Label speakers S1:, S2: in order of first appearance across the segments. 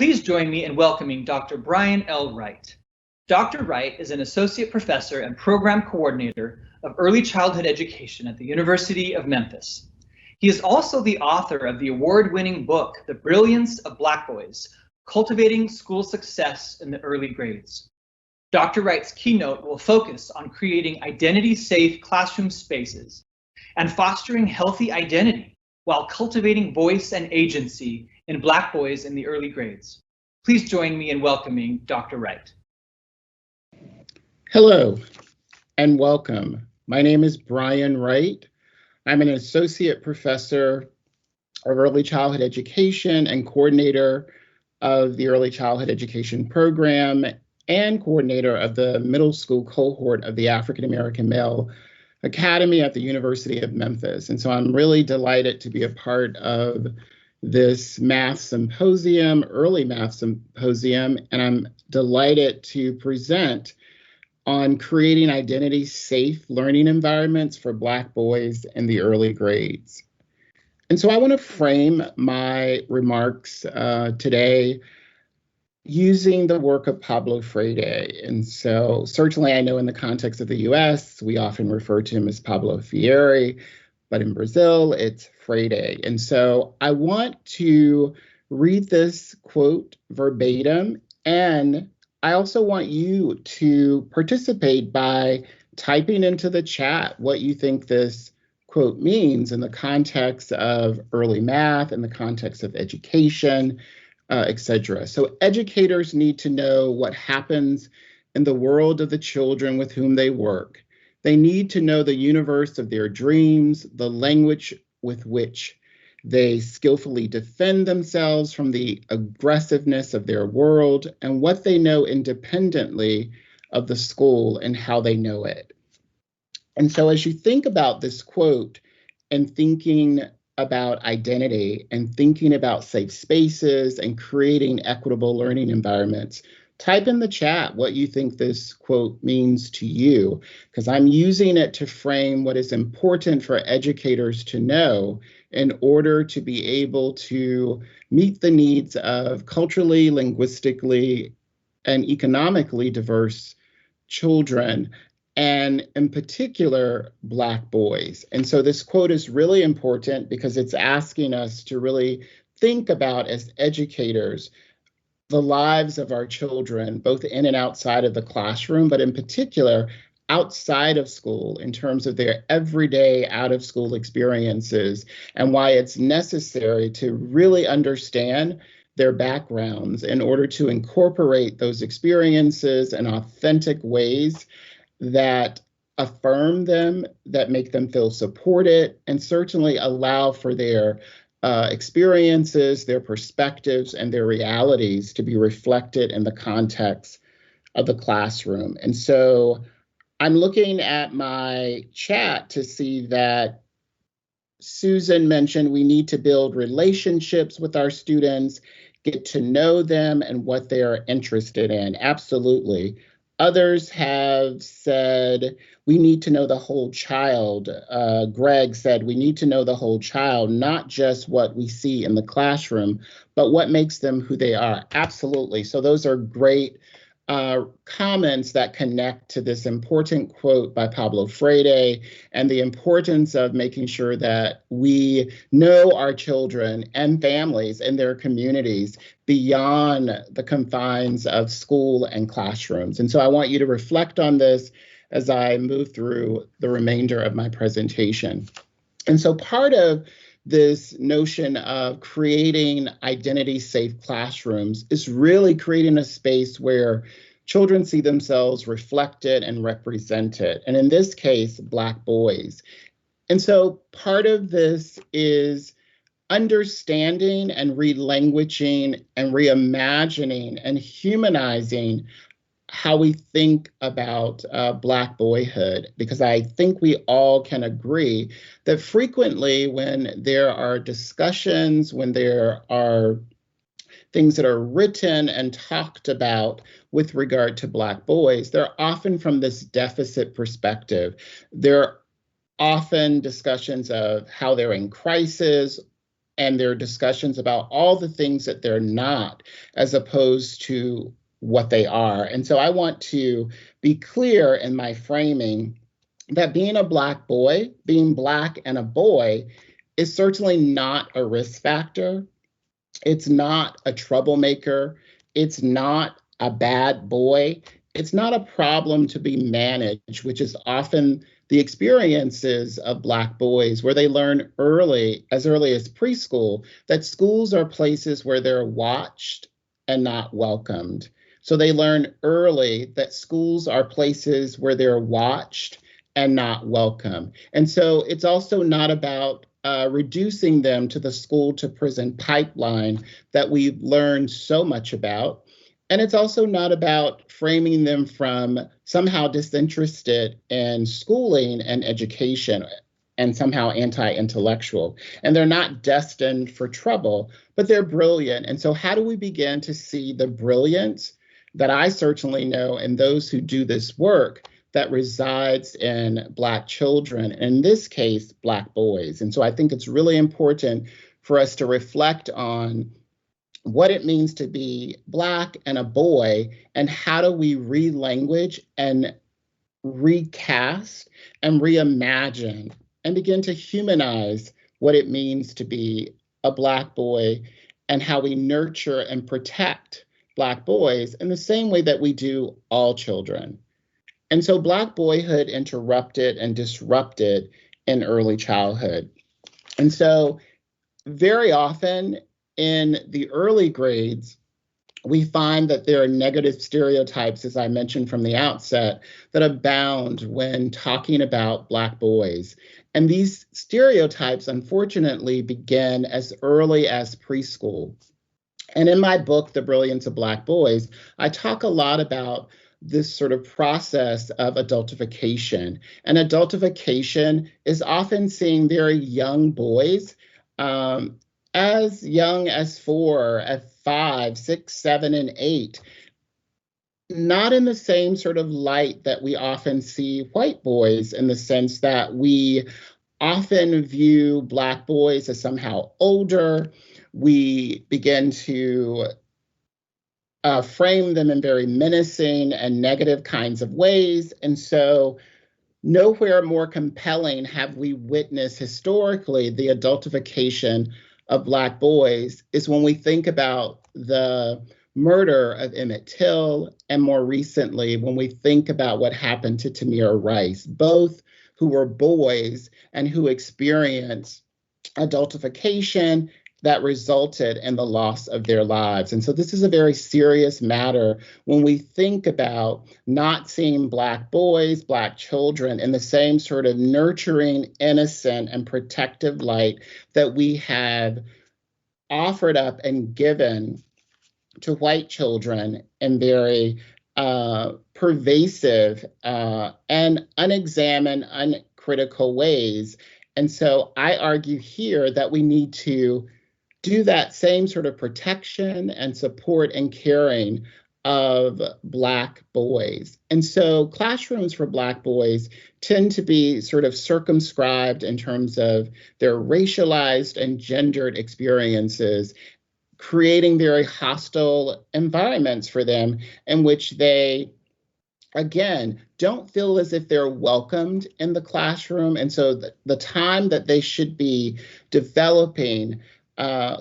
S1: Please join me in welcoming Dr. Brian L. Wright. Dr. Wright is an associate professor and program coordinator of early childhood education at the University of Memphis. He is also the author of the award-winning book, The Brilliance of Black Boys, Cultivating School Success in the Early Grades. Dr. Wright's keynote will focus on creating identity-safe classroom spaces and fostering healthy identity while cultivating voice and agency in Black boys in the early grades. Please join me in welcoming Dr. Wright.
S2: Hello and welcome. My name is Brian Wright. I'm an associate professor of early childhood education and coordinator of the early childhood education program and coordinator of the middle school cohort of the African American Male Academy at the University of Memphis. And so I'm really delighted to be a part of this math symposium, early math symposium, and I'm delighted to present on creating identity-safe learning environments for Black boys in the early grades. And so I want to frame my remarks today using the work of Pablo Freire. And so certainly I know in the context of the US, we often refer to him as Pablo Freire, but in Brazil, it's Freire. And so I want to read this quote verbatim, and I also want you to participate by typing into the chat what you think this quote means in the context of early math, in the context of education, etc. So educators need to know what happens in the world of the children with whom they work. They need to know the universe of their dreams, the language with which they skillfully defend themselves from the aggressiveness of their world, and what they know independently of the school and how they know it. And so as you think about this quote and thinking about identity and thinking about safe spaces and creating equitable learning environments, type in the chat what you think this quote means to you, because I'm using it to frame what is important for educators to know in order to be able to meet the needs of culturally, linguistically, and economically diverse children, and in particular, Black boys. And so this quote is really important because it's asking us to really think about, as educators, the lives of our children, both in and outside of the classroom, but in particular, outside of school in terms of their everyday out-of-school experiences, and why it's necessary to really understand their backgrounds in order to incorporate those experiences in authentic ways that affirm them, that make them feel supported, and certainly allow for their experiences, their perspectives, and their realities to be reflected in the context of the classroom. And so I'm looking at my chat to see that Susan mentioned we need to build relationships with our students, get to know them and what they are interested in. Absolutely. Others have said we need to know the whole child. Greg said we need to know the whole child, not just what we see in the classroom, but what makes them who they are. Absolutely. So those are great comments that connect to this important quote by Pablo Freire and the importance of making sure that we know our children and families and their communities beyond the confines of school and classrooms. And so I want you to reflect on this as I move through the remainder of my presentation. And so part of this notion of creating identity-safe classrooms is really creating a space where children see themselves reflected and represented, and in this case, Black boys. And so part of this is understanding and relanguaging and reimagining and humanizing how we think about Black boyhood, because I think we all can agree that frequently when there are discussions, when there are things that are written and talked about with regard to Black boys, they're often from this deficit perspective. They're often discussions of how they're in crisis and their discussions about all the things that they're not, as opposed to what they are. And so I want to be clear in my framing that being a Black boy, being Black and a boy, is certainly not a risk factor. It's not a troublemaker. It's not a bad boy. It's not a problem to be managed, which is often the experiences of Black boys, where they learn as early as preschool, that schools are places where they're watched and not welcomed. So they learn early that schools are places where they're watched and not welcome. And so it's also not about reducing them to the school to prison pipeline that we've learned so much about. And it's also not about framing them from somehow disinterested in schooling and education and somehow anti-intellectual. And they're not destined for trouble, but they're brilliant. And so how do we begin to see the brilliance that I certainly know in those who do this work that resides in Black children, in this case, Black boys? And so I think it's really important for us to reflect on what it means to be Black and a boy, and how do we re-language and recast and reimagine and begin to humanize what it means to be a Black boy, and how we nurture and protect Black boys in the same way that we do all children. And so Black boyhood interrupted and disrupted in early childhood. And so very often in the early grades, we find that there are negative stereotypes, as I mentioned from the outset, that abound when talking about Black boys. And these stereotypes, unfortunately, begin as early as preschool. And in my book, The Brilliance of Black Boys, I talk a lot about this sort of process of adultification. And adultification is often seeing very young boys, as young as 4, at 5, 6, 7, and 8, not in the same sort of light that we often see white boys, in the sense that we often view Black boys as somehow older. We begin to frame them in very menacing and negative kinds of ways. And so nowhere more compelling have we witnessed historically the adultification of Black boys is when we think about the murder of Emmett Till, and more recently, when we think about what happened to Tamir Rice, both who were boys and who experienced adultification that resulted in the loss of their lives. And so this is a very serious matter when we think about not seeing Black boys, Black children in the same sort of nurturing, innocent, and protective light that we have offered up and given to white children in very pervasive and unexamined, uncritical ways. And so I argue here that we need to do that same sort of protection and support and caring of Black boys. And so classrooms for Black boys tend to be sort of circumscribed in terms of their racialized and gendered experiences, creating very hostile environments for them in which they, again, don't feel as if they're welcomed in the classroom. And so the time that they should be developing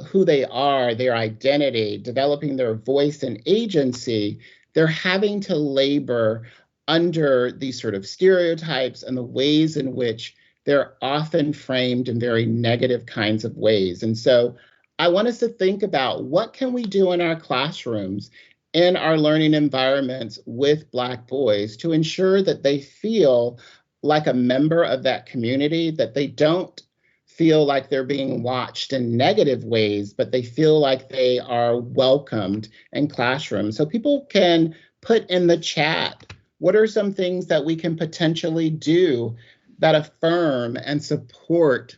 S2: who they are, their identity, developing their voice and agency, they're having to labor under these sort of stereotypes and the ways in which they're often framed in very negative kinds of ways. And so I want us to think about what can we do in our classrooms, in our learning environments with Black boys, to ensure that they feel like a member of that community, that they don't feel like they're being watched in negative ways, but they feel like they are welcomed in classrooms. So people can put in the chat, what are some things that we can potentially do that affirm and support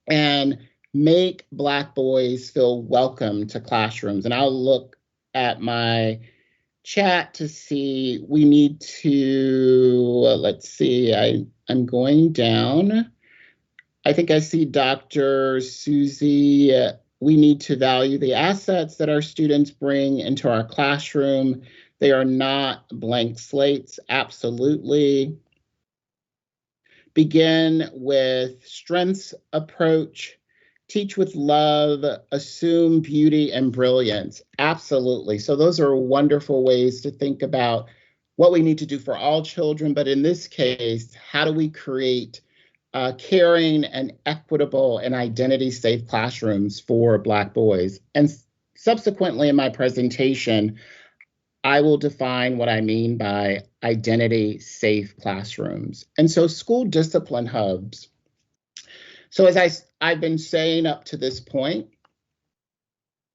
S2: and make Black boys feel welcome to classrooms? And I'll look at my chat to see, we need to, let's see, I'm going down. I think I see Dr. Susie. We need to value the assets that our students bring into our classroom. They are not blank slates, absolutely. Begin with strengths approach, teach with love, assume beauty and brilliance. Absolutely. So those are wonderful ways to think about what we need to do for all children. But in this case, how do we create caring and equitable and identity safe classrooms for Black boys? And subsequently in my presentation, I will define what I mean by identity safe classrooms. And so school discipline hubs. So as I've been saying up to this point,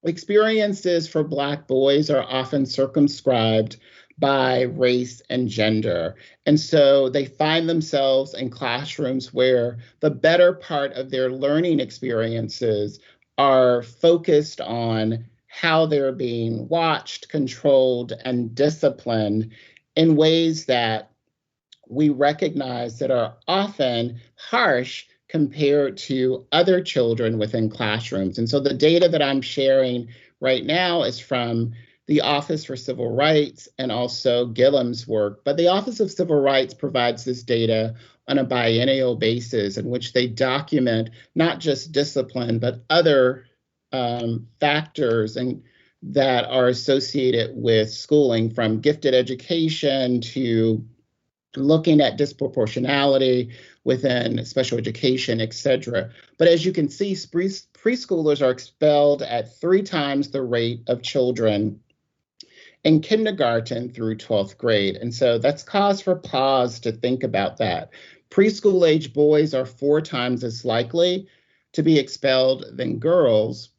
S2: experiences for Black boys are often circumscribed by race and gender. And so they find themselves in classrooms where the better part of their learning experiences are focused on how they're being watched, controlled, and disciplined in ways that we recognize that are often harsh compared to other children within classrooms. And so the data that I'm sharing right now is from the Office for Civil Rights and also Gillum's work. But the Office of Civil Rights provides this data on a biennial basis in which they document not just discipline, but other factors and that are associated with schooling, from gifted education to looking at disproportionality within special education, et cetera. But as you can see, preschoolers are expelled at 3 times the rate of children in kindergarten through 12th grade. And so that's cause for pause to think about that. Preschool age boys are 4 times as likely to be expelled than girls.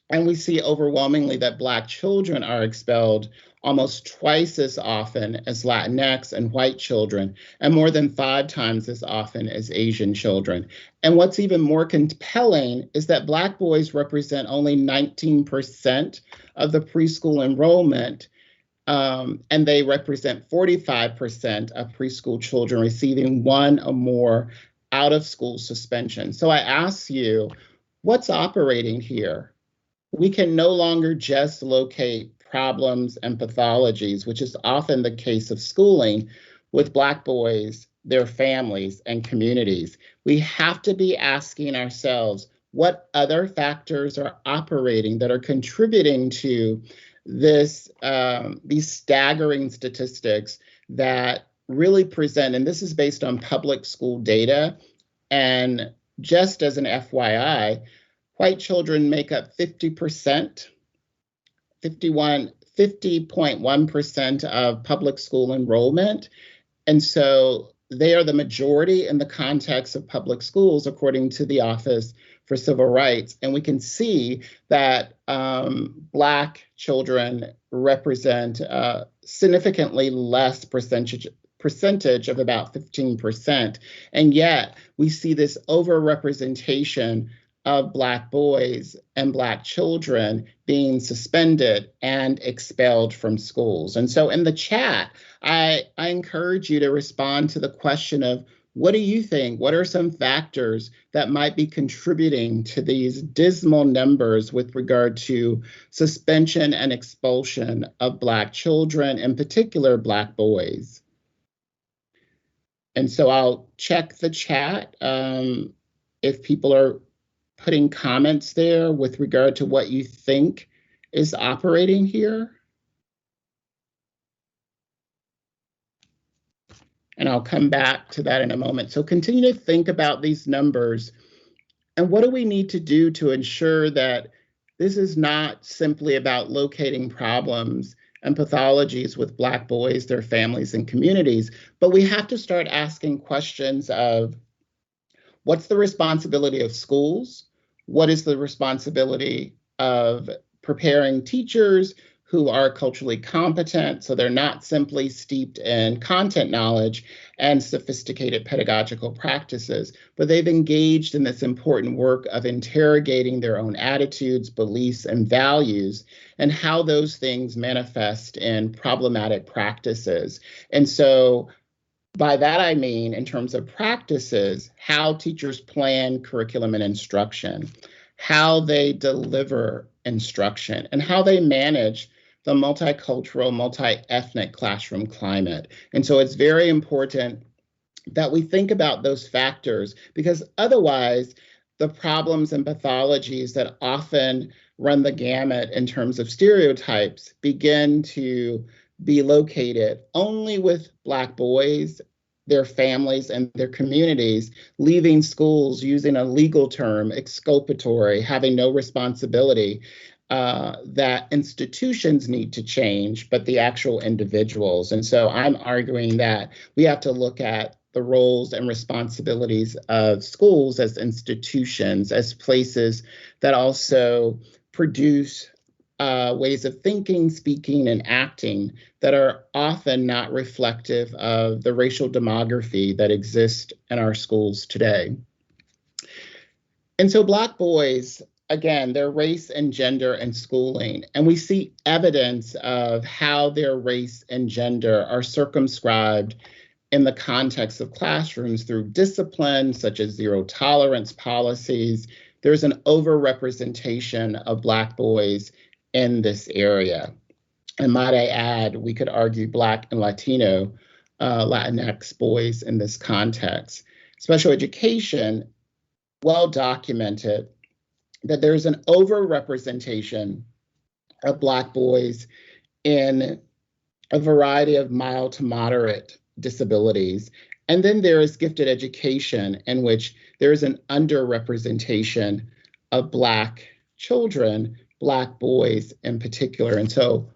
S2: And we see overwhelmingly that Black children are expelled almost twice as often as Latinx and white children, and more than 5 times as often as Asian children. And what's even more compelling is that Black boys represent only 19% of the preschool enrollment, and they represent 45% of preschool children receiving 1 or more out-of-school suspensions. So I ask you, what's operating here? We can no longer just locate problems and pathologies, which is often the case of schooling with Black boys, their families, and communities. We have to be asking ourselves what other factors are operating that are contributing to this, these staggering statistics that really present, and this is based on public school data. And just as an FYI, white children make up 50.1% of public school enrollment. And so they are the majority in the context of public schools, according to the Office for Civil Rights. And we can see that Black children represent significantly less percentage of about 15%. And yet we see this overrepresentation of Black boys and Black children being suspended and expelled from schools. And so in the chat, I encourage you to respond to the question of, what do you think? What are some factors that might be contributing to these dismal numbers with regard to suspension and expulsion of Black children, in particular Black boys? And so I'll check the chat if people are putting comments there with regard to what you think is operating here. And I'll come back to that in a moment. So continue to think about these numbers and what do we need to do to ensure that this is not simply about locating problems and pathologies with Black boys, their families, and communities, but we have to start asking questions of, what's the responsibility of schools? What is the responsibility of preparing teachers who are culturally competent, so they're not simply steeped in content knowledge and sophisticated pedagogical practices, but they've engaged in this important work of interrogating their own attitudes, beliefs, and values, and how those things manifest in problematic practices. And so By that, I mean, in terms of practices, how teachers plan curriculum and instruction, how they deliver instruction, and how they manage the multicultural, multi-ethnic classroom climate. And so it's very important that we think about those factors, because otherwise the problems and pathologies that often run the gamut in terms of stereotypes begin to be located only with Black boys, their families, and their communities leaving schools using a legal term, exculpatory, having no responsibility. That institutions need to change, but the actual individuals. And so I'm arguing that we have to look at the roles and responsibilities of schools as institutions, as places that also produce ways of thinking, speaking, and acting that are often not reflective of the racial demography that exists in our schools today. And so Black boys, again, their race and gender and schooling, and we see evidence of how their race and gender are circumscribed in the context of classrooms through discipline, such as zero tolerance policies. There's an overrepresentation of Black boys in this area. And might I add, we could argue Black and Latino, Latinx boys in this context. Special education, well documented that there's an overrepresentation of Black boys in a variety of mild to moderate disabilities. And then there is gifted education, in which there is an underrepresentation of Black children, Black boys in particular. And so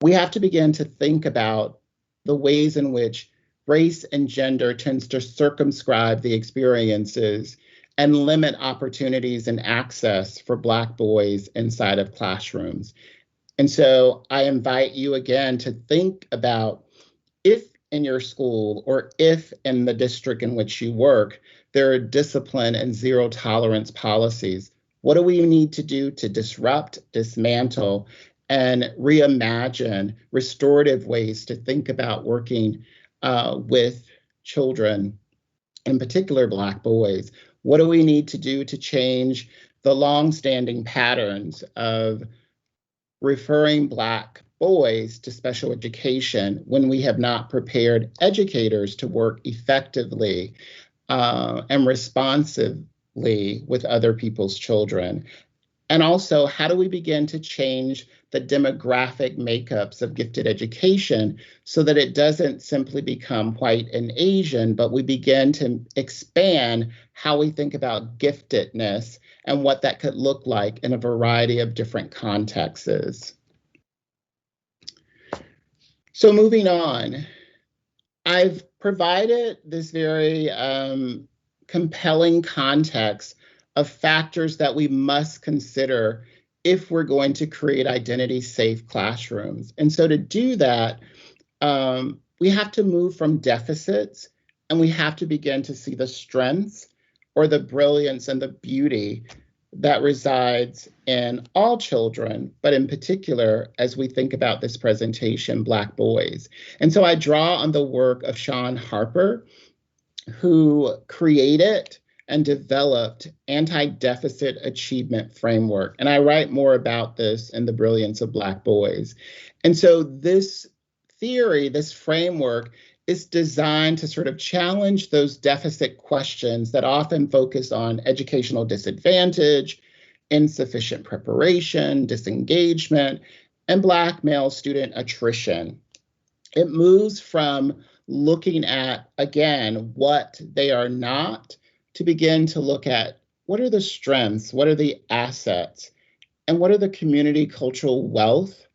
S2: we have to begin to think about the ways in which race and gender tends to circumscribe the experiences and limit opportunities and access for Black boys inside of classrooms. And so I invite you again to think about, if in your school or if in the district in which you work, there are discipline and zero tolerance policies. What do we need to do to disrupt, dismantle, and reimagine restorative ways to think about working with children, in particular Black boys? What do we need to do to change the longstanding patterns of referring Black boys to special education when we have not prepared educators to work effectively and responsively with other people's children? And also, how do we begin to change the demographic makeups of gifted education so that it doesn't simply become white and Asian, but we begin to expand how we think about giftedness and what that could look like in a variety of different contexts. So moving on, I've provided this very compelling context of factors that we must consider if we're going to create identity-safe classrooms. And so to do that, we have to move from deficits, and we have to begin to see the strengths or the brilliance and the beauty that resides in all children, but in particular, as we think about this presentation, Black boys. And so I draw on the work of Sean Harper, who created and developed anti-deficit achievement framework. And I write more about this in The Brilliance of Black Boys. And so this theory, this framework, is designed to sort of challenge those deficit questions that often focus on educational disadvantage, insufficient preparation, disengagement, and Black male student attrition. It moves from looking at, again, what they are not, to begin to look at what are the strengths, what are the assets, and what are the community cultural wealth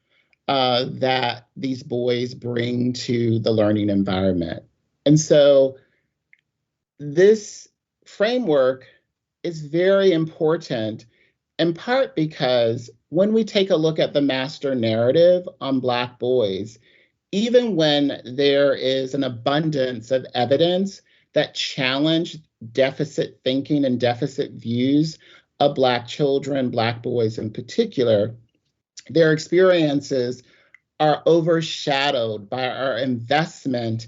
S2: that these boys bring to the learning environment. And so this framework is very important, in part because when we take a look at the master narrative on Black boys, even when there is an abundance of evidence that challenge deficit thinking and deficit views of Black children, Black boys in particular, their experiences are overshadowed by our investment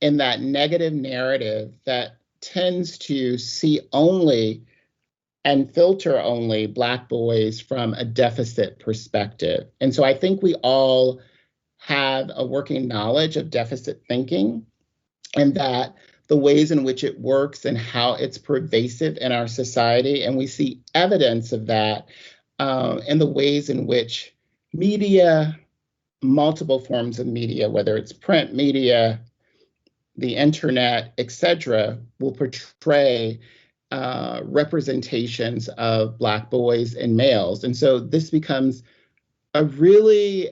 S2: in that negative narrative that tends to see only and filter only Black boys from a deficit perspective. And so I think we all have a working knowledge of deficit thinking, and that the ways in which it works and how it's pervasive in our society. And we see evidence of that in the ways in which media, multiple forms of media, whether it's print media, the internet, etc., will portray representations of Black boys and males. And so this becomes a really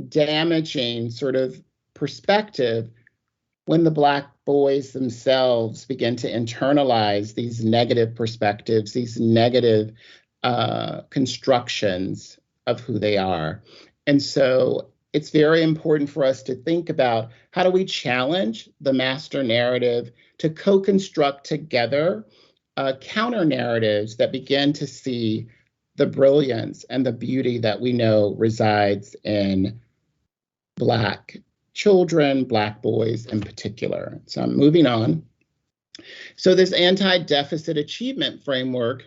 S2: damaging sort of perspective when the Black boys themselves begin to internalize these negative perspectives, these negative constructions of who they are. And so it's very important for us to think about how do we challenge the master narrative to co-construct together counter narratives that begin to see the brilliance and the beauty that we know resides in Black children, Black boys in particular. So I'm moving on. So this anti-deficit achievement framework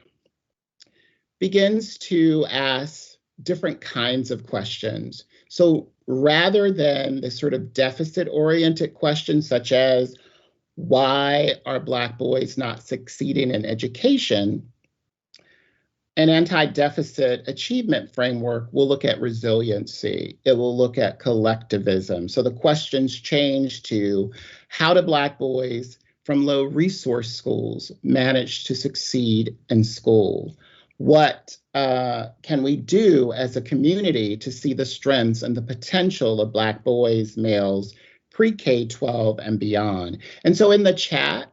S2: begins to ask different kinds of questions. So rather than the sort of deficit-oriented questions such as, why are Black boys not succeeding in education? An anti-deficit achievement framework will look at resiliency. It will look at collectivism. So the questions change to, how do Black boys from low resource schools manage to succeed in school? What can we do as a community to see the strengths and the potential of Black boys, males, pre-K-12 and beyond? And so in the chat,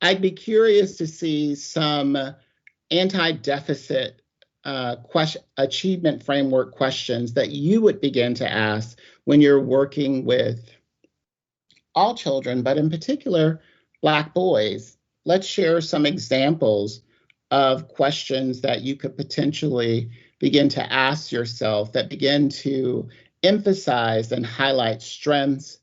S2: I'd be curious to see some anti-deficit achievement framework questions that you would begin to ask when you're working with all children, but in particular, Black boys. Let's share some examples of questions that you could potentially begin to ask yourself that begin to emphasize and highlight strengths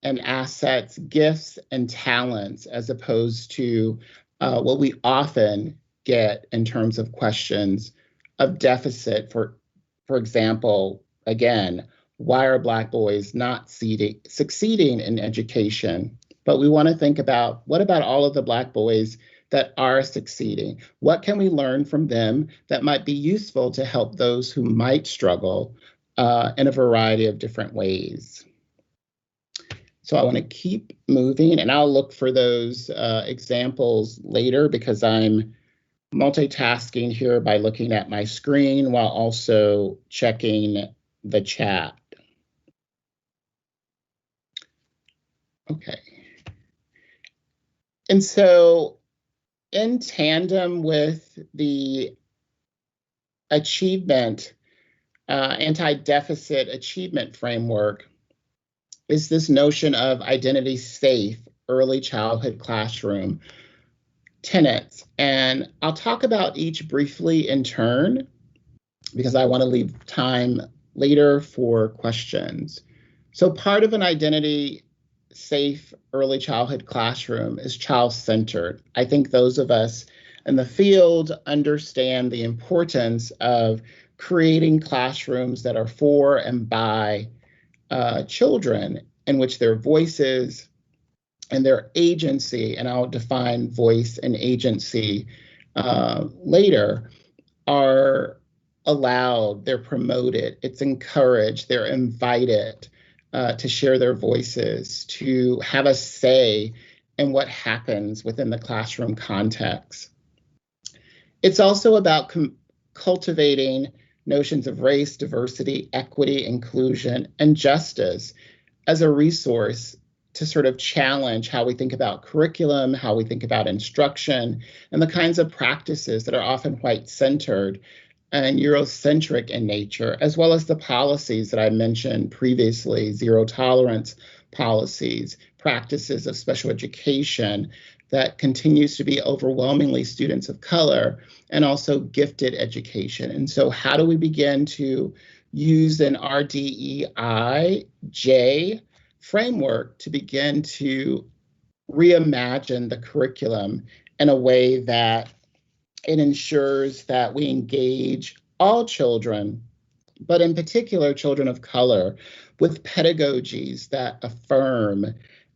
S2: and assets, gifts and talents, as opposed to what we often get in terms of questions of deficit. For example, again, why are Black boys not succeeding in education? But we want to think about, what about all of the Black boys that are succeeding? What can we learn from them that might be useful to help those who might struggle in a variety of different ways? So I want to keep moving, and I'll look for those examples later because I'm multitasking here by looking at my screen while also checking the chat. Okay. And so in tandem with the achievement, anti-deficit achievement framework is this notion of identity safe early childhood classroom tenets. And I'll talk about each briefly in turn because I want to leave time later for questions. So part of an identity safe early childhood classroom is child-centered. I think those of us in the field understand the importance of creating classrooms that are for and by children, in which their voices and their agency, and I'll define voice and agency later, are allowed, they're promoted, it's encouraged, they're invited to share their voices, to have a say in what happens within the classroom context. It's also about cultivating notions of race, diversity, equity, inclusion, and justice as a resource to sort of challenge how we think about curriculum, how we think about instruction, and the kinds of practices that are often white-centered and Eurocentric in nature, as well as the policies that I mentioned previously, zero tolerance policies, practices of special education that continues to be overwhelmingly students of color, and also gifted education. And so how do we begin to use an RDEIJ framework to begin to reimagine the curriculum in a way that it ensures that we engage all children, but in particular children of color, with pedagogies that affirm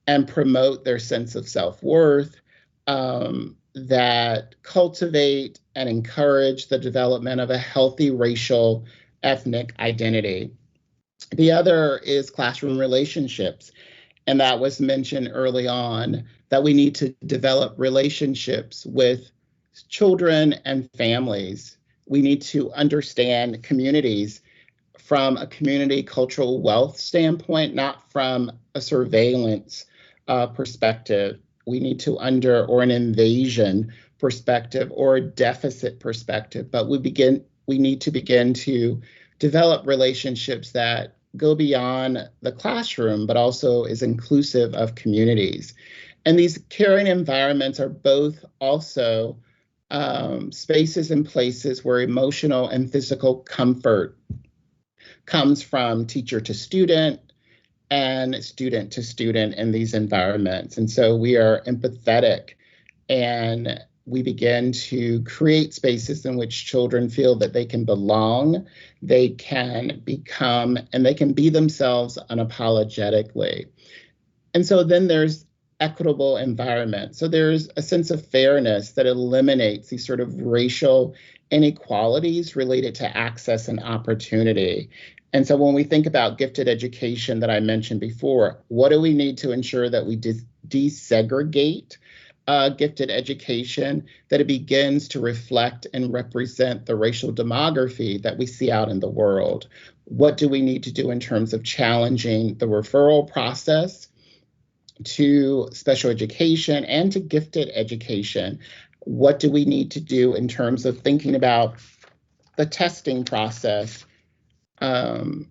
S2: and promote their sense of self-worth, that cultivate and encourage the development of a healthy racial ethnic identity. The other is classroom relationships. And that was mentioned early on, that we need to develop relationships with children and families. We need to understand communities from a community cultural wealth standpoint, not from a surveillance perspective. We need to or an invasion perspective or a deficit perspective, but we need to begin to develop relationships that go beyond the classroom, but also is inclusive of communities. And these caring environments are both also spaces and places where emotional and physical comfort comes from teacher to student and student to student in these environments. And so we are empathetic, and we begin to create spaces in which children feel that they can belong, they can become, and they can be themselves unapologetically. And so then there's equitable environment. So there's a sense of fairness that eliminates these sort of racial inequalities related to access and opportunity. And so when we think about gifted education that I mentioned before, what do we need to ensure that we desegregate gifted education, that it begins to reflect and represent the racial demography that we see out in the world? What do we need to do in terms of challenging the referral process to special education and to gifted education? What do we need to do in terms of thinking about the testing process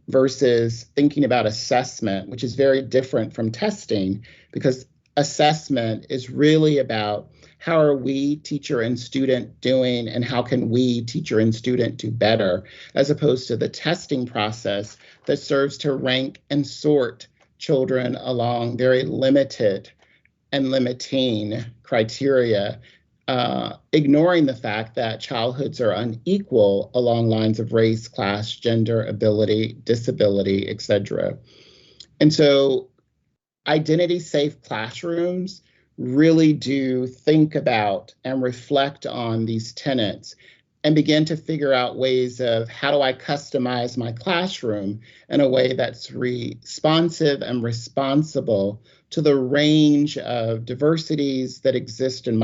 S2: versus thinking about assessment, which is very different from testing, because assessment is really about how are we, teacher and student, doing, and how can we, teacher and student, do better, as opposed to the testing process that serves to rank and sort children along very limited and limiting criteria, ignoring the fact that childhoods are unequal along lines of race, class, gender, ability, disability, etc. And so identity-safe classrooms really do think about and reflect on these tenets and begin to figure out ways of how do I customize my classroom in a way that's responsive and responsible to the range of diversities that exist in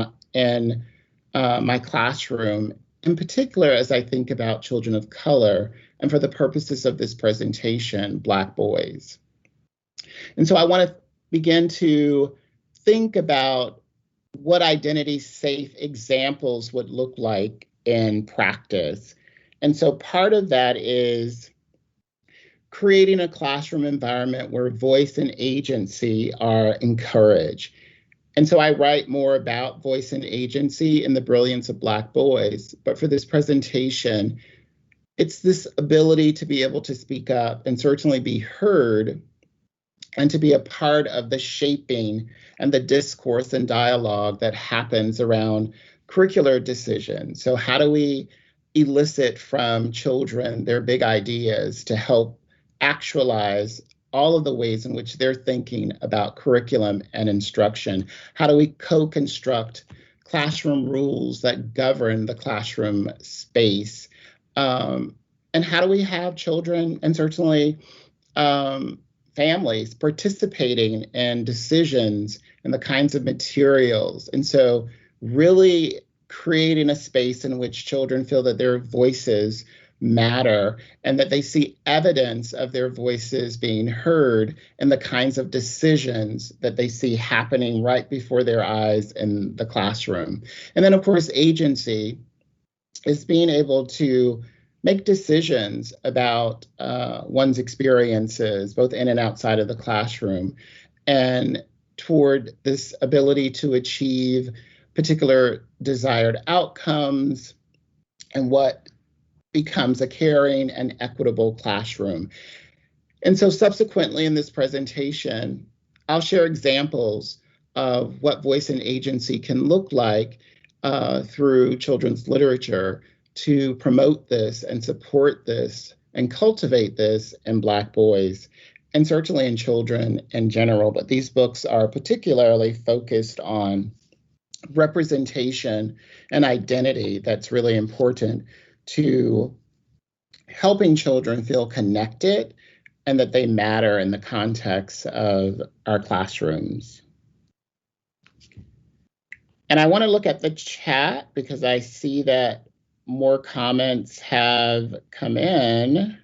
S2: my classroom, in particular as I think about children of color, and for the purposes of this presentation, Black boys. And so I want to begin to think about what identity-safe examples would look like in practice. And so part of that is creating a classroom environment where voice and agency are encouraged. And so I write more about voice and agency in The Brilliance of Black Boys, but for this presentation, it's this ability to be able to speak up and certainly be heard, and to be a part of the shaping and the discourse and dialogue that happens around curricular decisions. So how do we elicit from children their big ideas to help actualize all of the ways in which they're thinking about curriculum and instruction? How do we co-construct classroom rules that govern the classroom space? And how do we have children and certainly families participating in decisions and the kinds of materials? And so really creating a space in which children feel that their voices matter and that they see evidence of their voices being heard and the kinds of decisions that they see happening right before their eyes in the classroom. And then, of course, agency is being able to make decisions about one's experiences, both in and outside of the classroom, and toward this ability to achieve particular desired outcomes and what becomes a caring and equitable classroom. And so subsequently in this presentation, I'll share examples of what voice and agency can look like through children's literature to promote this and support this and cultivate this in Black boys, and certainly in children in general. But these books are particularly focused on representation and identity that's really important to helping children feel connected and that they matter in the context of our classrooms. And I want to look at the chat because I see that more comments have come in.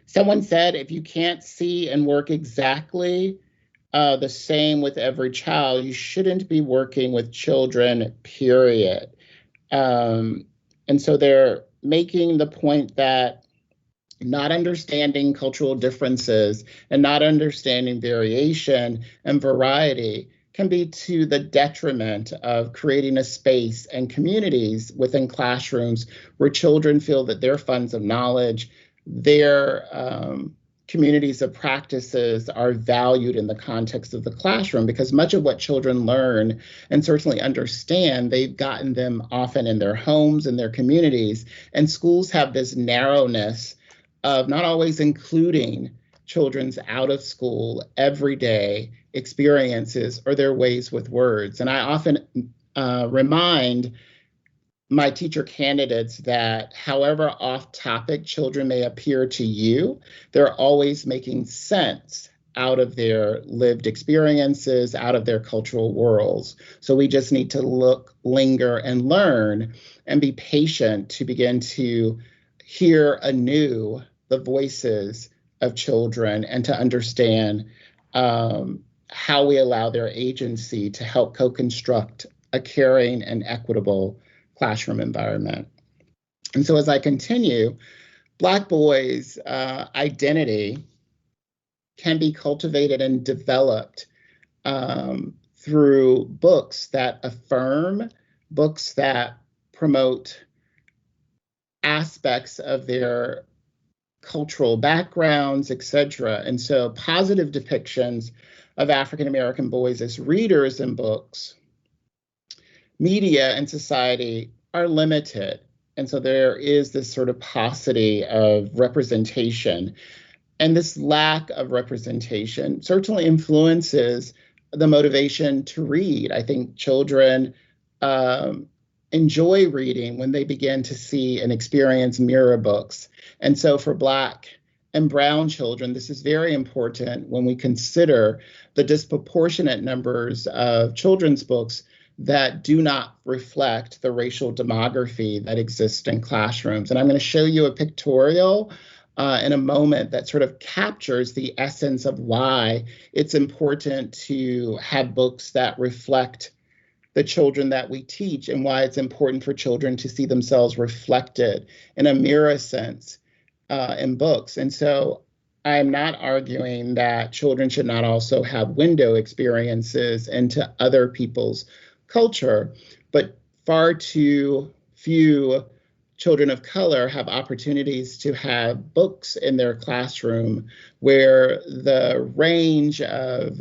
S2: Someone said, if you can't see and work exactly the same with every child, you shouldn't be working with children, period. And so they're making the point that not understanding cultural differences and not understanding variation and variety can be to the detriment of creating a space and communities within classrooms where children feel that their funds of knowledge, their communities of practices are valued in the context of the classroom, because much of what children learn and certainly understand, they've gotten them often in their homes and their communities. And schools have this narrowness of not always including children's out of school, everyday experiences or their ways with words. And I often remind my teacher candidates that however off topic children may appear to you, they're always making sense out of their lived experiences, out of their cultural worlds. So we just need to look, linger, and learn and be patient to begin to hear anew the voices of children and to understand how we allow their agency to help co-construct a caring and equitable classroom environment. And so as I continue, Black boys' identity can be cultivated and developed through books that affirm, books that promote aspects of their cultural backgrounds, etc. And so positive depictions of African American boys as readers in books, media, and society are limited. And so there is this sort of paucity of representation. And this lack of representation certainly influences the motivation to read. I think children enjoy reading when they begin to see and experience mirror books. And so for Black and Brown children, this is very important when we consider the disproportionate numbers of children's books that do not reflect the racial demography that exists in classrooms. And I'm going to show you a pictorial in a moment that sort of captures the essence of why it's important to have books that reflect the children that we teach and why it's important for children to see themselves reflected in a mirror sense in books. And so I'm not arguing that children should not also have window experiences into other people's culture, but far too few children of color have opportunities to have books in their classroom where the range of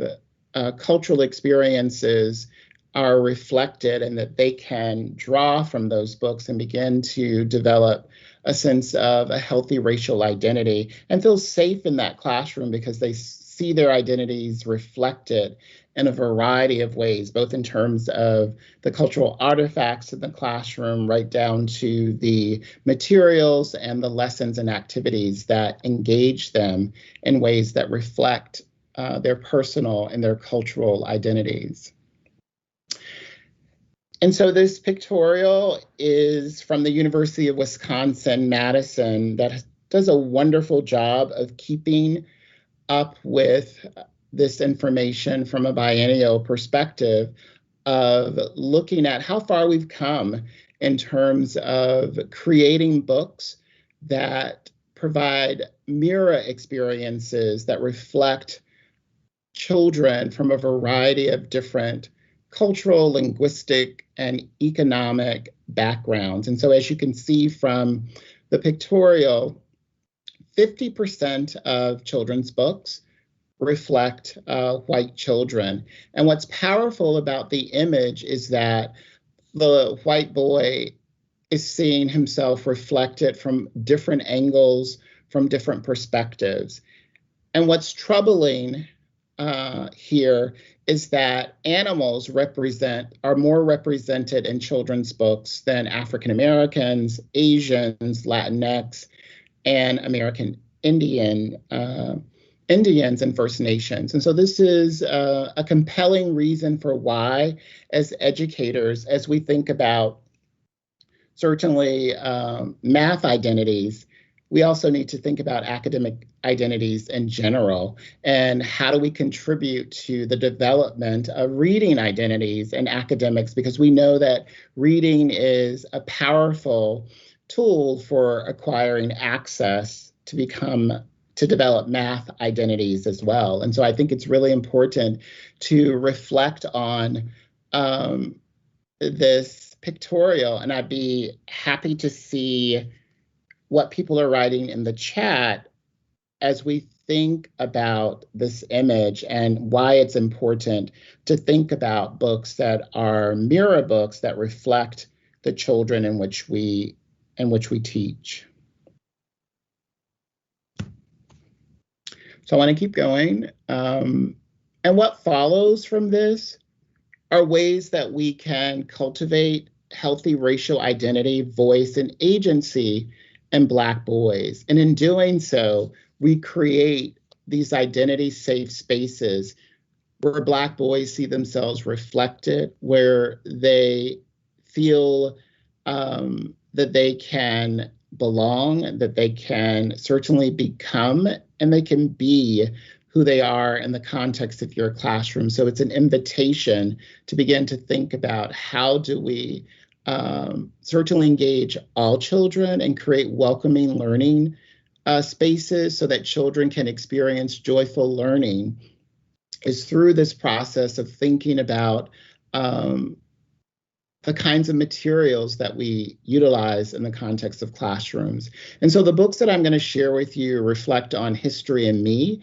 S2: cultural experiences are reflected and that they can draw from those books and begin to develop a sense of a healthy racial identity and feel safe in that classroom because they see their identities reflected in a variety of ways, both in terms of the cultural artifacts in the classroom, right down to the materials and the lessons and activities that engage them in ways that reflect their personal and their cultural identities. And so this pictorial is from the University of Wisconsin-Madison that does a wonderful job of keeping up with this information from a biennial perspective of looking at how far we've come in terms of creating books that provide mirror experiences that reflect children from a variety of different cultural, linguistic, and economic backgrounds. And so as you can see from the pictorial, 50% of children's books reflect white children. And what's powerful about the image is that the white boy is seeing himself reflected from different angles, from different perspectives. And what's troubling here is that animals are more represented in children's books than African Americans, Asians, Latinx, and American Indians and First Nations. And so this is a compelling reason for why, as educators, as we think about certainly math identities, we also need to think about academic identities in general, and how do we contribute to the development of reading identities in academics, because we know that reading is a powerful tool for acquiring access to develop math identities as well. And so I think it's really important to reflect on this pictorial, and I'd be happy to see what people are writing in the chat as we think about this image and why it's important to think about books that are mirror books that reflect the children in which we teach. So I want to keep going. And what follows from this are ways that we can cultivate healthy racial identity, voice, and agency in Black boys. And in doing so, we create these identity safe spaces where Black boys see themselves reflected, where they feel that they can belong, that they can certainly become, and they can be who they are in the context of your classroom. So it's an invitation to begin to think about how do we certainly engage all children and create welcoming learning spaces so that children can experience joyful learning, is through this process of thinking about the kinds of materials that we utilize in the context of classrooms. And so the books that I'm going to share with you reflect on History and Me,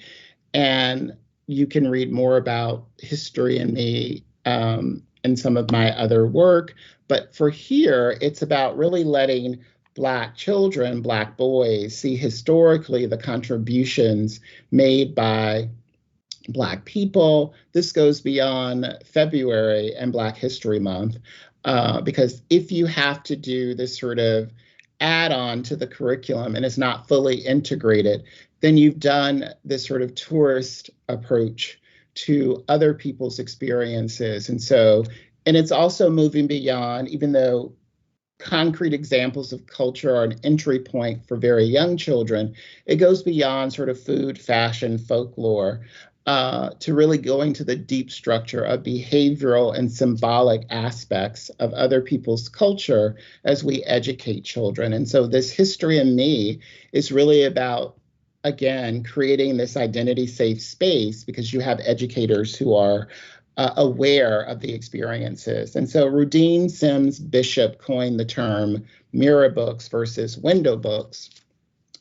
S2: and you can read more about History and Me in some of my other work. But for here, it's about really letting Black children, Black boys, see historically the contributions made by Black people. This goes beyond February and Black History Month, because if you have to do this sort of add-on to the curriculum and it's not fully integrated, then you've done this sort of tourist approach to other people's experiences. And it's also moving beyond, even though concrete examples of culture are an entry point for very young children, it goes beyond sort of food, fashion, folklore, to really going to the deep structure of behavioral and symbolic aspects of other people's culture as we educate children. And so this History and Me is really about, again, creating this identity safe space, because you have educators who are aware of the experiences. And so Rudine Sims Bishop coined the term mirror books versus window books.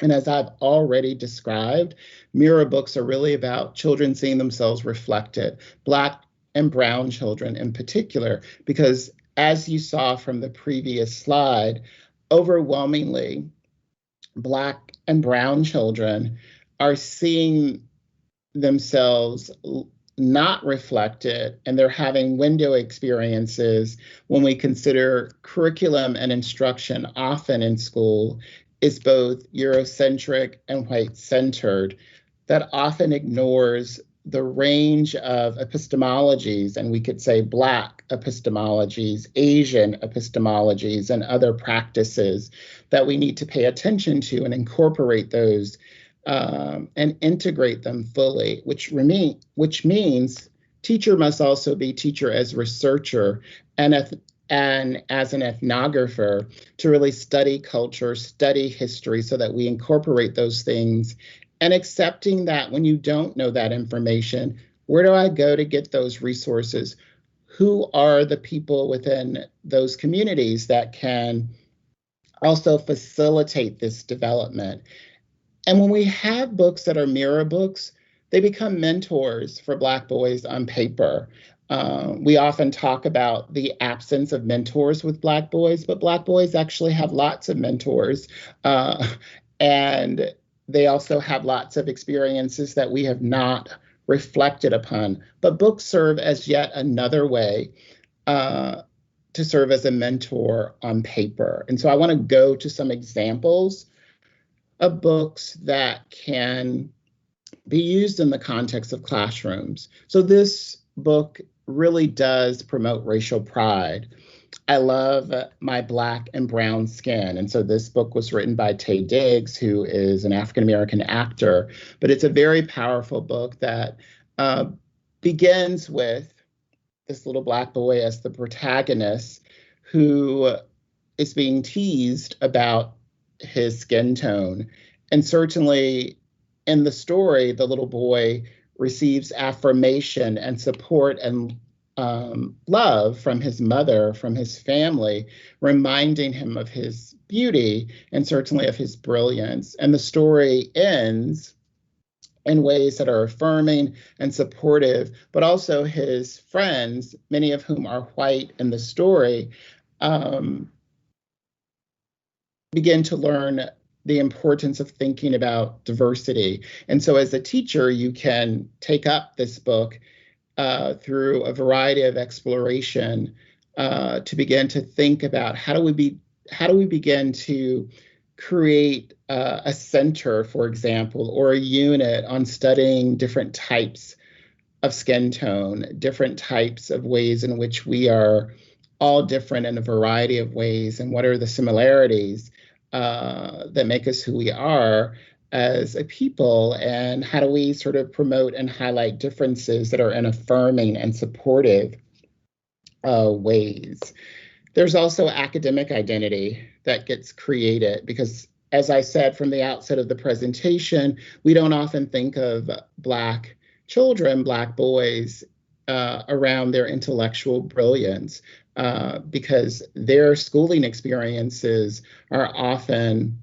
S2: And as I've already described, mirror books are really about children seeing themselves reflected, Black and brown children in particular, because as you saw from the previous slide, overwhelmingly, Black and brown children are seeing themselves not reflected, and they're having window experiences when we consider curriculum and instruction often in school is both Eurocentric and white-centered, that often ignores the range of epistemologies, and we could say Black epistemologies, Asian epistemologies, and other practices that we need to pay attention to and incorporate those and integrate them fully, which means teacher must also be teacher as researcher and as an ethnographer to really study culture, study history, so that we incorporate those things, and accepting that when you don't know that information, Where do I go to get those resources? Who are the people within those communities that can also facilitate this development? And when we have books that are mirror books, they become mentors for Black boys on paper. We often talk about the absence of mentors with Black boys, but Black boys actually have lots of mentors. And they also have lots of experiences that we have not reflected upon. But books serve as yet another way to serve as a mentor on paper. And so I want to go to some examples of books that can be used in the context of classrooms. So this book really does promote racial pride. I love My Black and Brown Skin. And so this book was written by Taye Diggs, who is an African-American actor, but it's a very powerful book that begins with this little Black boy as the protagonist who is being teased about his skin tone. And certainly in the story, the little boy receives affirmation and support and love from his mother, from his family, reminding him of his beauty and certainly of his brilliance. And the story ends in ways that are affirming and supportive, but also his friends, many of whom are white in the story, begin to learn the importance of thinking about diversity. And so as a teacher, you can take up this book through a variety of exploration to begin to think about how do we begin to create a center, for example, or a unit on studying different types of skin tone, different types of ways in which we are all different in a variety of ways, and what are the similarities that make us who we are as a people, and how do we sort of promote and highlight differences that are in affirming and supportive ways. There's also academic identity that gets created because, as I said from the outset of the presentation, we don't often think of Black children, Black boys, around their intellectual brilliance because their schooling experiences are often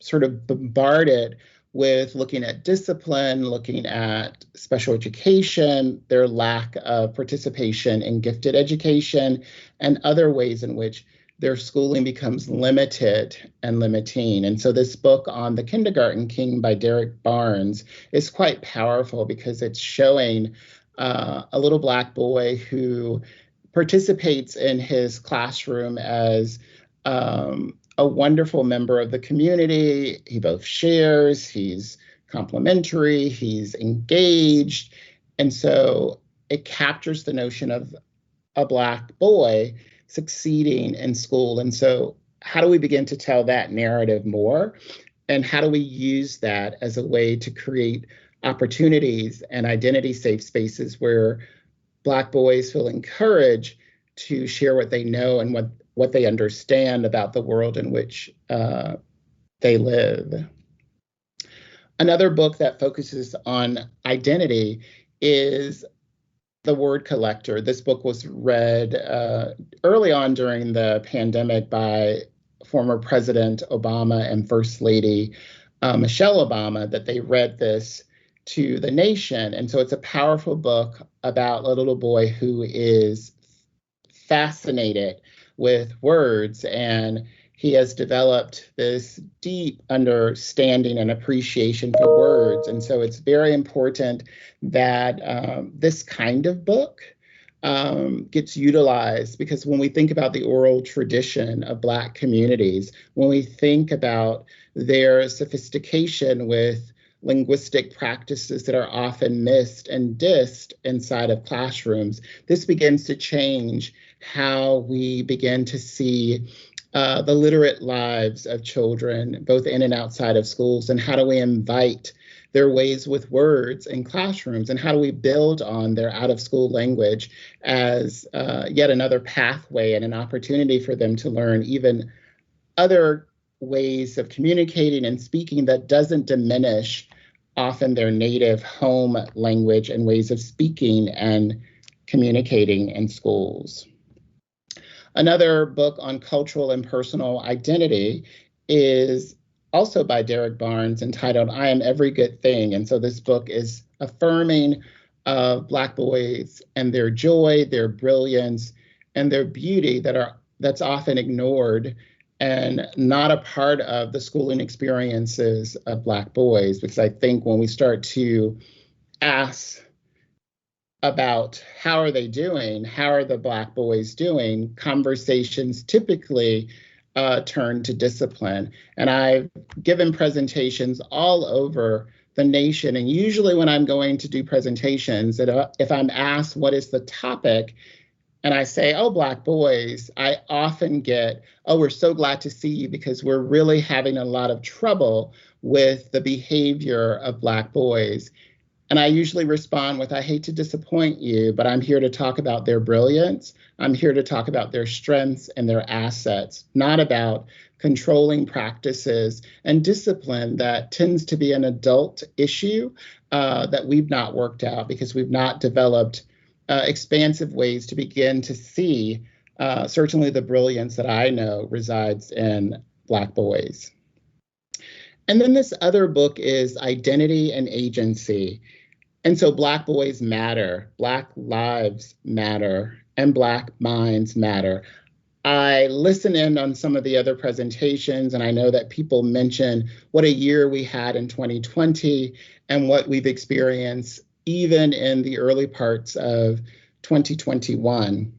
S2: sort of bombarded with looking at discipline, looking at special education, their lack of participation in gifted education, and other ways in which their schooling becomes limited and limiting. And so this book on The Kindergarten King by Derek Barnes is quite powerful because it's showing a little Black boy who participates in his classroom as a wonderful member of the community. He both shares, he's complimentary, he's engaged. And so it captures the notion of a Black boy succeeding in school. And so how do we begin to tell that narrative more? And how do we use that as a way to create opportunities and identity safe spaces where Black boys feel encouraged to share what they know and what they understand about the world in which they live. Another book that focuses on identity is The Word Collector. This book was read early on during the pandemic by former President Obama and First Lady Michelle Obama, that they read this to the nation. And so it's a powerful book about a little boy who is fascinated with words, and he has developed this deep understanding and appreciation for words. And so it's very important that this kind of book gets utilized, because when we think about the oral tradition of Black communities, when we think about their sophistication with linguistic practices that are often missed and dissed inside of classrooms, this begins to change how we begin to see the literate lives of children, both in and outside of schools, and how do we invite their ways with words in classrooms, and how do we build on their out-of-school language as yet another pathway and an opportunity for them to learn even other ways of communicating and speaking that doesn't diminish often their native home language and ways of speaking and communicating in schools. Another book on cultural and personal identity is also by Derek Barnes, entitled I Am Every Good Thing. And so this book is affirming of Black boys and their joy, their brilliance, and their beauty that's often ignored and not a part of the schooling experiences of Black boys. Because I think when we start to ask about how are they doing, how are the Black boys doing, conversations typically turn to discipline. And I've given presentations all over the nation. And usually when I'm going to do presentations, if I'm asked what is the topic, and I say, oh, Black boys, I often get, oh, we're so glad to see you because we're really having a lot of trouble with the behavior of Black boys. And I usually respond with, I hate to disappoint you, but I'm here to talk about their brilliance. I'm here to talk about their strengths and their assets, not about controlling practices and discipline that tends to be an adult issue that we've not worked out because we've not developed expansive ways to begin to see certainly the brilliance that I know resides in Black boys. And then this other book is Identity and Agency. And so Black boys matter, Black lives matter, and Black minds matter. I listen in on some of the other presentations, and I know that people mention what a year we had in 2020 and what we've experienced even in the early parts of 2021,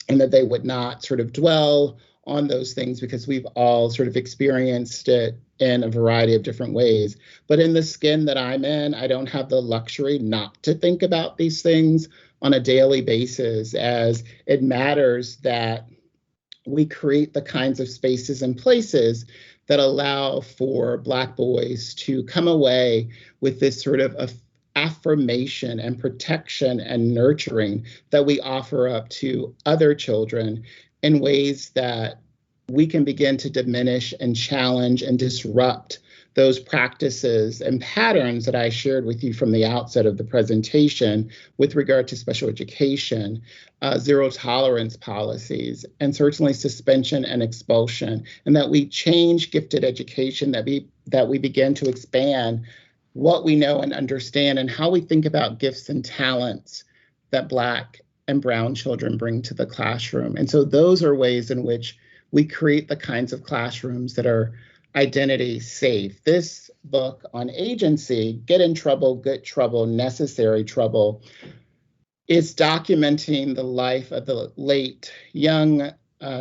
S2: and that they would not sort of dwell on those things because we've all sort of experienced it in a variety of different ways. But in the skin that I'm in, I don't have the luxury not to think about these things on a daily basis, as it matters that we create the kinds of spaces and places that allow for Black boys to come away with this sort of affirmation and protection and nurturing that we offer up to other children in ways that we can begin to diminish and challenge and disrupt those practices and patterns that I shared with you from the outset of the presentation with regard to special education, zero tolerance policies, and certainly suspension and expulsion, and that we change gifted education, that we begin to expand what we know and understand and how we think about gifts and talents that Black and Brown children bring to the classroom. And so those are ways in which we create the kinds of classrooms that are identity safe. This book on agency, Get in Trouble, Good Trouble, Necessary Trouble, is documenting the life of the late young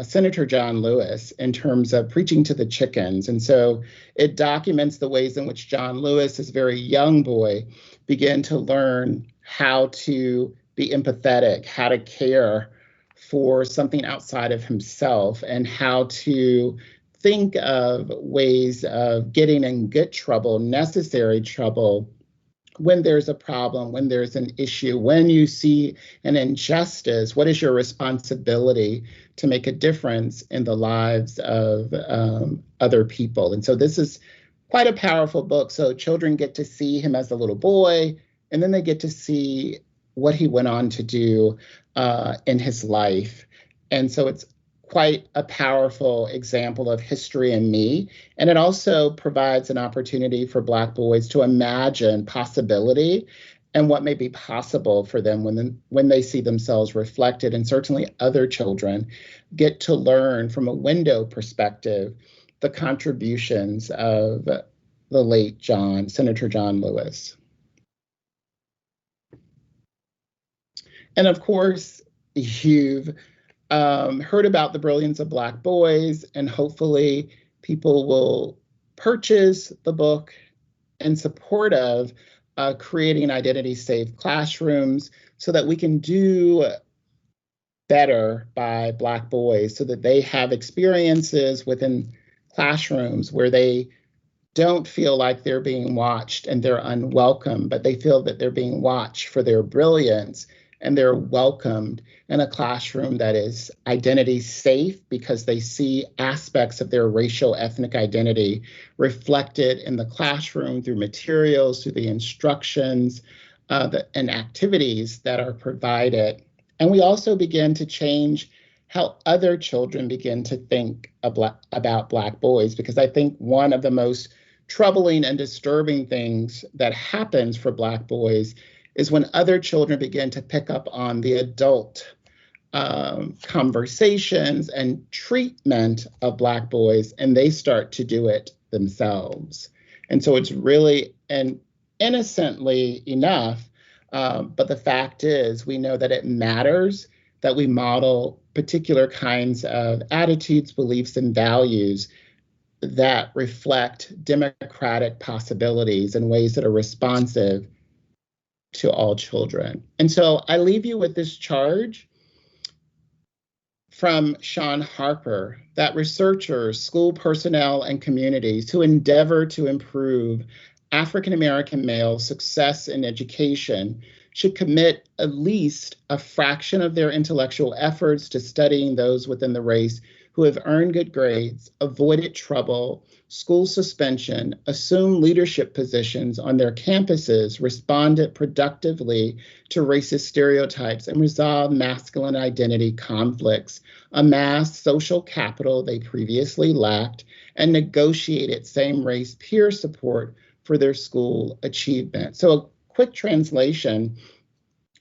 S2: Senator John Lewis in terms of preaching to the chickens. And so it documents the ways in which John Lewis, as a very young boy, began to learn how to be empathetic, how to care for something outside of himself, and how to think of ways of getting in good trouble, necessary trouble, when there's a problem, when there's an issue, when you see an injustice. What is your responsibility to make a difference in the lives of other people? And so this is quite a powerful book. So children get to see him as a little boy, and then they get to see what he went on to do in his life. And so it's quite a powerful example of history in me. And it also provides an opportunity for Black boys to imagine possibility and what may be possible for them when they see themselves reflected. And certainly other children get to learn from a window perspective the contributions of the late Senator John Lewis. And of course, you've heard about the brilliance of Black boys, and hopefully people will purchase the book in support of creating identity-safe classrooms so that we can do better by Black boys, so that they have experiences within classrooms where they don't feel like they're being watched and they're unwelcome, but they feel that they're being watched for their brilliance and they're welcomed in a classroom that is identity safe because they see aspects of their racial ethnic identity reflected in the classroom through materials, through the instructions, and activities that are provided. And we also begin to change how other children begin to think about Black boys, because I think one of the most troubling and disturbing things that happens for Black boys is when other children begin to pick up on the adult conversations and treatment of Black boys, and they start to do it themselves. And so it's really, and innocently enough, but the fact is, we know that it matters that we model particular kinds of attitudes, beliefs, and values that reflect democratic possibilities in ways that are responsive to all children. And so I leave you with this charge from Sean Harper that researchers, school personnel, and communities who endeavor to improve African American male success in education should commit at least a fraction of their intellectual efforts to studying those within the race who have earned good grades, avoided trouble, school suspension, assumed leadership positions on their campuses, responded productively to racist stereotypes, and resolved masculine identity conflicts, amassed social capital they previously lacked, and negotiated same-race peer support for their school achievement. So a quick translation: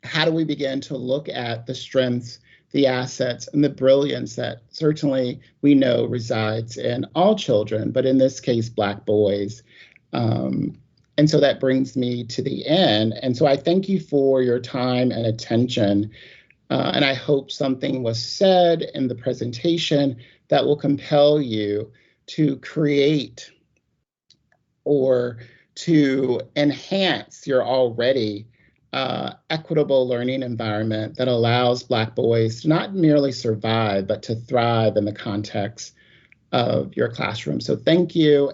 S2: how do we begin to look at the strengths, the assets, and the brilliance that certainly we know resides in all children, but in this case, Black boys? And so that brings me to the end. And so I thank you for your time and attention. And I hope something was said in the presentation that will compel you to create or to enhance your already equitable learning environment that allows Black boys to not merely survive, but to thrive in the context of your classroom. So thank you.